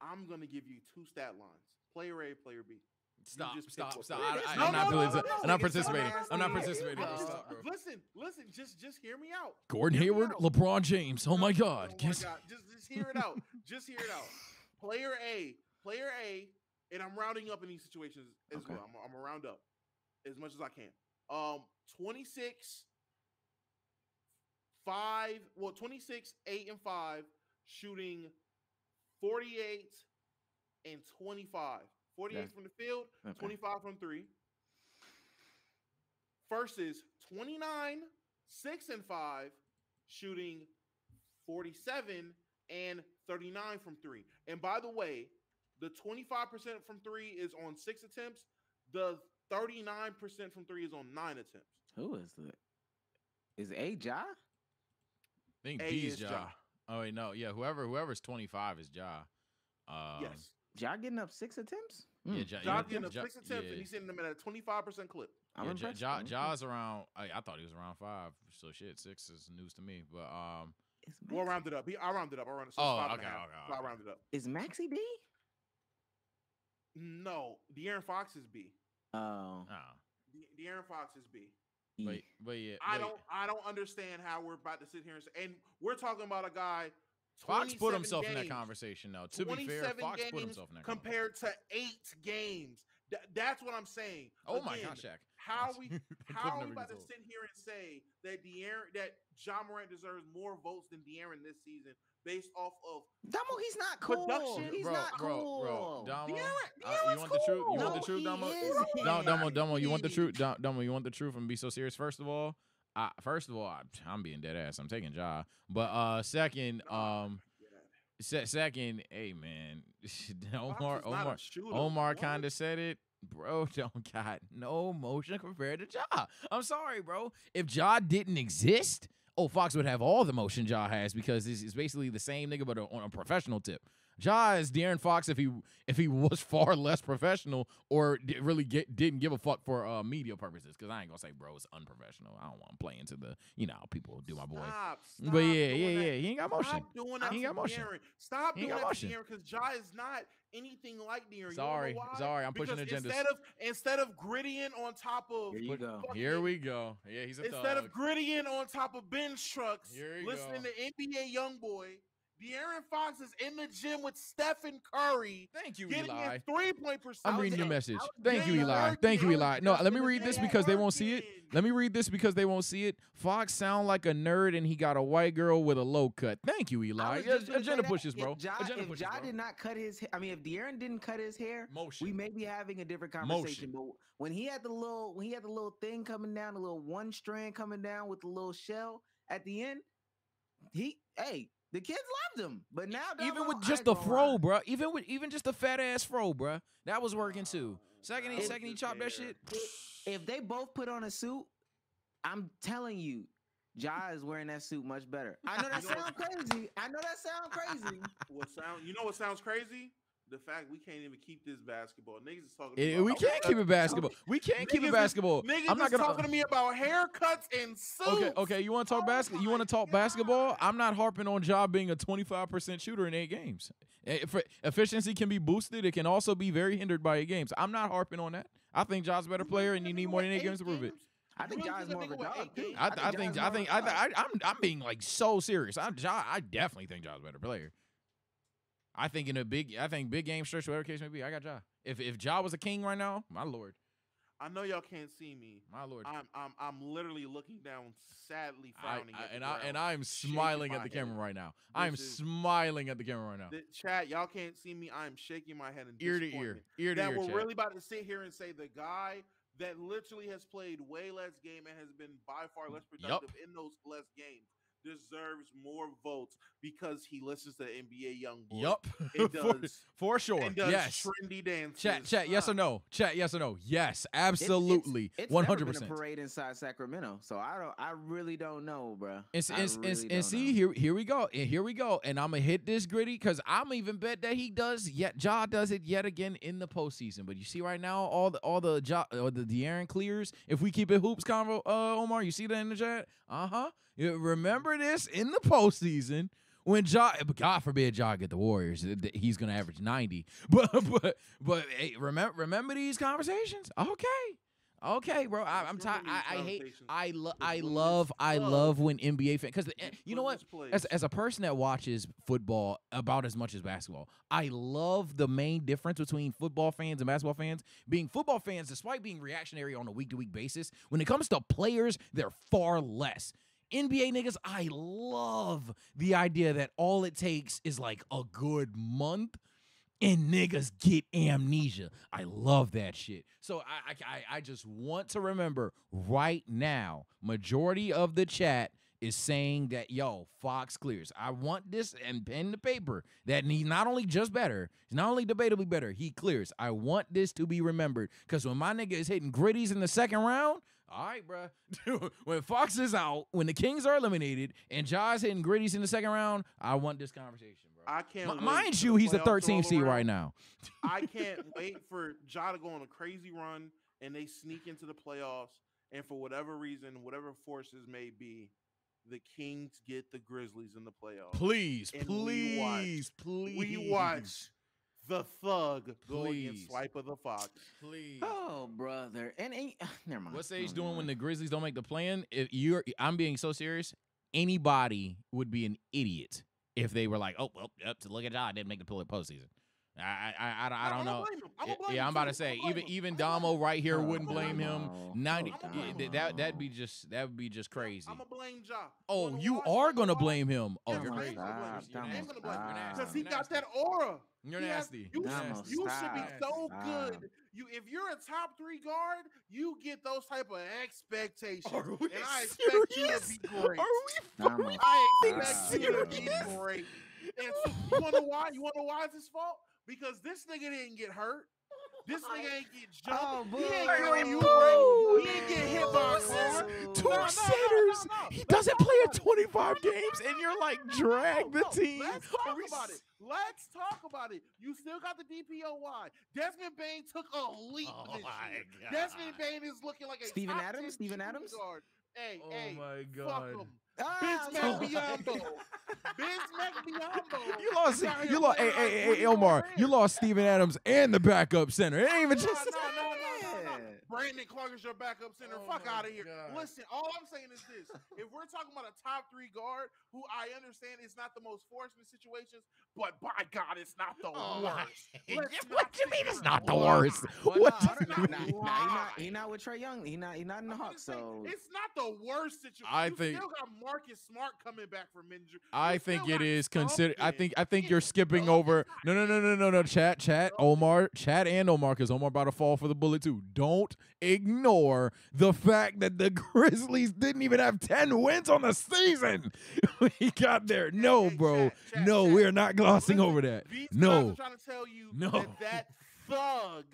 I'm gonna give you 2 stat lines: player A, player B. Stop. I'm not participating. I'm not participating. Stop, bro. Listen. Just hear me out. Gordon Hayward, LeBron James. Oh my God. Oh my God. Just hear it out. Just hear it out. Player A, and I'm rounding up in these situations as well. I'm gonna round up as much as I can. 26, 8 and 5, shooting 48 and 25. 48 from the field, 25 from 3. Versus 29, 6 and 5, shooting 47 and 39 from 3. And by the way, the 25% from 3 is on 6 attempts. The 39% from 3 is on 9 attempts. Who is that? Is A Ja? I think B's Ja. Oh wait, no, yeah. Whoever's 25 is Ja. Yes. Ja getting up 6 attempts? Yeah, Ja getting up 6 attempts, and he's sitting them at a 25% clip. I'm impressed. Ja's around. I thought he was around 5. So shit, 6 is news to me. But We'll round it up. I rounded up. So okay. So I rounded up. Is Maxey B? No, De'Aaron Fox is B. Oh. De'Aaron Fox is B. But yeah, I don't understand how we're about to sit here and we're talking about a guy. Fox put himself in that conversation, though. To be fair, Fox put himself in that compared to 8 games. That's what I'm saying. Oh my gosh, Shaq. How are we about to sit here and say that Ja Morant deserves more votes than De'Aaron this season based off of Damo? He's not cool. Production. He's not cool. Bro, Damo, De'Aaron's you want the truth? You want the truth, Damo? Damo, you want the truth? Damo, you want the truth and be so serious? First of all, I'm being dead ass. I'm taking Ja. But second, second, hey man, Omar kind of said it. Bro, don't got no motion compared to Ja. I'm sorry, bro. If Ja didn't exist, Fox would have all the motion Ja has, because it's basically the same nigga but on a professional tip. Ja is De'Aaron Fox if he was far less professional or didn't give a fuck for media purposes. Because I ain't gonna say bro is unprofessional. I don't want to play into the people do my boy. Stop but yeah, he ain't got motion. Stop doing that. He ain't got motion. Stop doing that to De'Aaron, because Ja is not anything like De'Aaron. Sorry, I'm pushing agendas. Instead of grittying on top of Here we go. Yeah, he's a thug. Instead of grittying on top of bench trucks, listening go. to NBA YoungBoy, De'Aaron Fox is in the gym with Stephen Curry. Thank you, getting Eli. 3-point percentage. I'm reading your message. Thank you, Eli. Thank you, Eli. No, let me read this because they won't see it. Let me read this because they won't see it. Fox sound like a nerd and he got a white girl with a low cut. Thank you, Eli. Agenda pushes, bro. If Ja did not cut his hair, if De'Aaron didn't cut his hair, we may be having a different conversation. But when he had the little thing coming down, the little one strand coming down with the little shell at the end, The kids loved him, but now Even Damo, with I just ain't the gonna fro, lie. bro. Even just the fat ass fro, bro. That was working too. Second That he was second he his chopped that hair. shit. If they both put on a suit, I'm telling you, Ja is wearing that suit much better. I know that You know sounds crazy. I know that sounds crazy. You know what sounds crazy? The fact we can't even keep this basketball. Niggas is talking Eh, about we can't keep it basketball. We can't keep it basketball. Niggas I'm not is gonna. talking to me about haircuts and suits. Okay. You want to talk basketball? You want to talk basketball? I'm not harping on Ja being a 25% shooter in 8 games. Efficiency can be boosted. It can also be very hindered by 8 games. I'm not harping on that. I think Ja's a better player, and you need more than 8 games to prove it. I think Ja is more of a dog too. I'm being like so serious. I definitely think Ja's a better player. I think big game stretch, whatever case may be, I got Ja. If Ja was a king right now, my lord. I know y'all can't see me. My lord. I'm literally looking down, sadly frowning. I'm smiling at the camera right now. I'm smiling at the camera right now. The chat, y'all can't see me. I'm shaking my head in Ear to disappointment. ear to that ear. we're Chat. really about to sit here and say the guy that literally has played way less game and has been by far less productive in those less games deserves more votes because he listens to NBA YoungBoy. Yup. It does for sure. and does Yes. trendy dances. Chat. Yes or no? Chat. Yes or no? Yes. Absolutely. It's 100%. never been a parade inside Sacramento, so I really don't know, bro. And see, here we go. And here we go. And I'm gonna hit this gritty because I'm even bet that he does Ja does it yet again in the postseason. But you see right now, all the De'Aaron clears. If we keep it hoops convo, Omar, you see that in the chat? Remember this in the postseason when God forbid Ja get the Warriors, he's gonna average 90. But hey, remember these conversations? Okay, bro. I'm tired. I love when NBA fans, because you know what? As a person that watches football about as much as basketball, I love the main difference between football fans and basketball fans. Being football fans, despite being reactionary on a week-to-week basis, when it comes to players, they're far less. NBA niggas, I love the idea that all it takes is like a good month and niggas get amnesia. I love that shit. So I just want to remember right now, majority of the chat is saying that, yo, Fox clears. I want this and pen to paper that he's not only just better, he's not only debatably better, he clears. I want this to be remembered because when my nigga is hitting gritties in the second round, all right, bro. When Fox is out, when the Kings are eliminated, and Ja's hitting gritties in the second round, I want this conversation, bro. I can't. Mind you, he's the 13th seed right now. I can't wait for Ja to go on a crazy run, and they sneak into the playoffs, and for whatever reason, whatever forces may be, the Kings get the Grizzlies in the playoffs. Please. We watch the Thug go against Swipe of the Fox. Please. Oh, brother. And never mind. What's Sage doing when the Grizzlies don't make the plan? I'm being so serious. Anybody would be an idiot if they were like, oh, well, to look at Ja, I didn't make the postseason. I don't know. I'm about to say even Damo right here wouldn't blame him. 90 that'd be just crazy. I'm gonna blame Ja. Oh, you are gonna blame him. Oh, you're crazy. crazy. Because he got that aura. You're nasty. You should be so good. If you're a top 3 guard, you get those type of expectations. And I expect you to be great. I expect you to be great. And so, you wanna know why? It's his fault? Because this nigga didn't get hurt. This nigga ain't get jumped. He ain't killing you right. He ain't get hit by a car. Two sitters. He doesn't play at 25 games, and you're like, drag the team. Let's talk about it. You still got the DPOY. Desmond Bane took a leap this year. Desmond Bane is looking like a Steven Adams guard. Hey, my God. Fuck him. Bismack Biyombo. You lost. Hey, Omar. You lost Steven Adams and the backup center. It ain't even just. No. Brandon Clark is your backup center. Fuck out of here. God. Listen, all I'm saying is this. If we're talking about a top 3 guard, who I understand is not the most fortunate situations, but by God, it's not the worst. What do you mean it's not the worst? He's not with Trae Young. He's not in the Hawks. So it's not the worst situation. I think still got Marcus Smart coming back from injury. I think it is considered. I think you're skipping over. No. Chat. Omar and Omar, because Omar about to fall for the bullet too. Don't ignore the fact that the Grizzlies didn't even have 10 wins on the season when he got there. No, bro. No, we are not glossing over that. These guys No. are trying to tell you No. that thug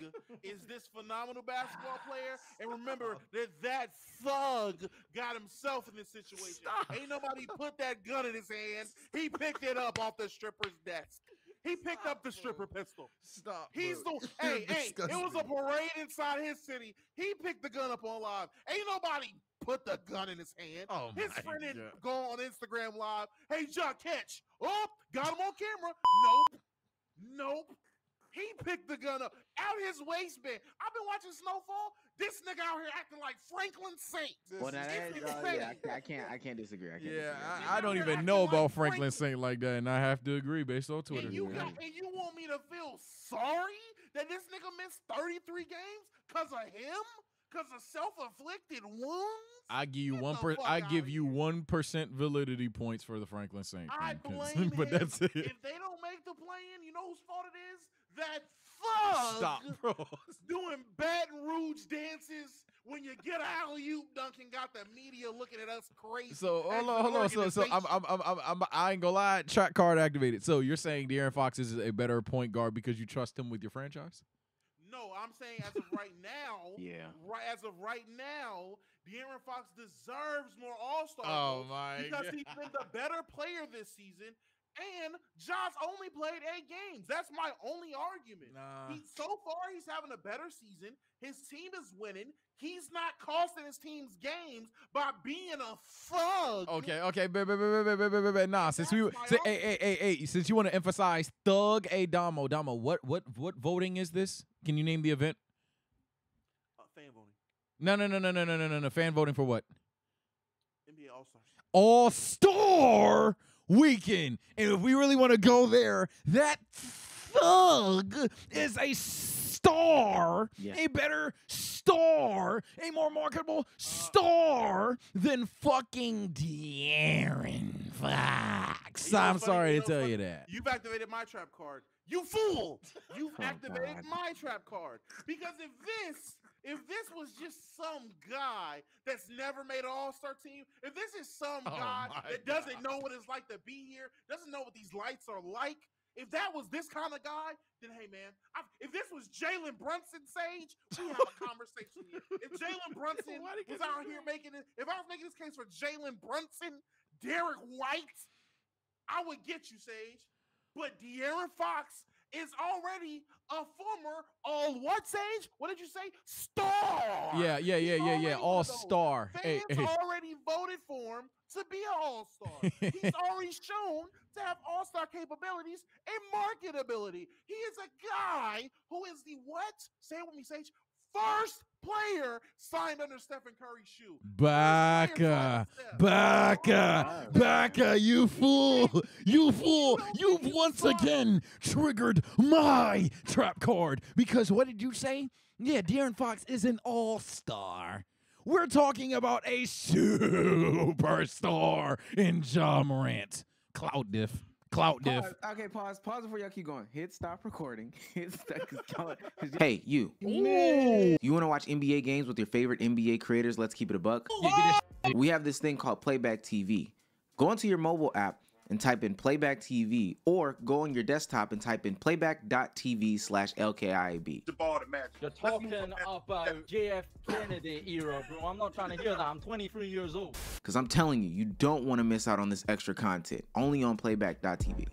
is this phenomenal basketball player. And remember that thug got himself in this situation. Stop. Ain't nobody put that gun in his hand. He picked it up off the stripper's desk. He picked up the stripper pistol. Stop. He's bro. the hey, it Disgusting. was a parade inside his city. He picked the gun up on live. Ain't nobody put the gun in his hand. Oh His my friend didn't God. go on Instagram live. Hey, John, catch. Oh, got him on camera. Nope. Nope. He picked the gun up out his waistband. I've been watching Snowfall. This nigga out here acting like Franklin Saint. Well, now It's that, insane. yeah, I can't disagree. I can't Yeah, disagree. I don't You're even acting know like about Franklin Franklin. Saint like that, and I have to agree based on Twitter. And you want me to feel sorry that this nigga missed 33 games because of him? Because of self-inflicted wounds? I give you Get one. the fuck I outta give you here. 1% validity points for the Franklin Saint. I thing, 'cause- blame but him. that's it. If they don't make the play-in, you know whose fault it is? That thug Stop, bro. doing Baton Rouge dances when you get a alley-oop dunk and got the media looking at us crazy. So as hold an on. So I ain't gonna lie. Track card activated. So you're saying De'Aaron Fox is a better point guard because you trust him with your franchise? No, I'm saying as of right now, Yeah. right as of right now, De'Aaron Fox deserves more All-Star Oh votes my because God. he's been the better player this season. And Josh only played 8 games. That's my only argument. Nah. So far, he's having a better season. His team is winning. He's not costing his team's games by being a thug. Okay. Nah, since we since you want to emphasize thug, Damo, what voting is this? Can you name the event? Fan voting. No. Fan voting for what? NBA All-Stars. All-Star Weekend. And if we really want to go there, that thug is a star, Yeah. a better star, a more marketable star than fucking De'Aaron Fox. You know I'm what's sorry funny? to You know tell what's you funny? that. You've activated my trap card. You fool! You've Oh, activated God. my trap card. Because if this was just some guy that's never made an all-star team, if this is some Oh, guy my that doesn't know what it's like to be here, doesn't know what these lights are like, if that was this kind of guy, then hey man, if this was Jalen Brunson, Sage, we have a conversation here. If Jalen Brunson Why'd he was get out this here wrong? making it, if I was making this case for Jalen Brunson, Derek White, I would get you, Sage. But De'Aaron Fox is already a former all-what, Sage? What did you say? Star. Yeah. He's already one of those. All-Star. Fans already voted for him to be an all-star. He's already shown to have all-star capabilities and marketability. He is a guy who is the what? Say it with me, Sage. First player signed under Stephen Curry's shoe. Baka, you fool, you've once again triggered my trap card, because what did you say? Yeah, De'Aaron Fox is an all-star. We're talking about a superstar in Ja Morant. Clout diff. Pause. Okay, pause before y'all keep going. Hit stop recording. Hey, you. Ooh. You want to watch NBA games with your favorite NBA creators? Let's keep it a buck. We have this thing called Playback TV. Go onto your mobile app and type in Playback TV, or go on your desktop and type in playback.tv/LKIAB. You're talking about JF Kennedy era, bro. I'm not trying to hear that. I'm 23 years old. Because I'm telling you, you don't want to miss out on this extra content. Only on playback.tv.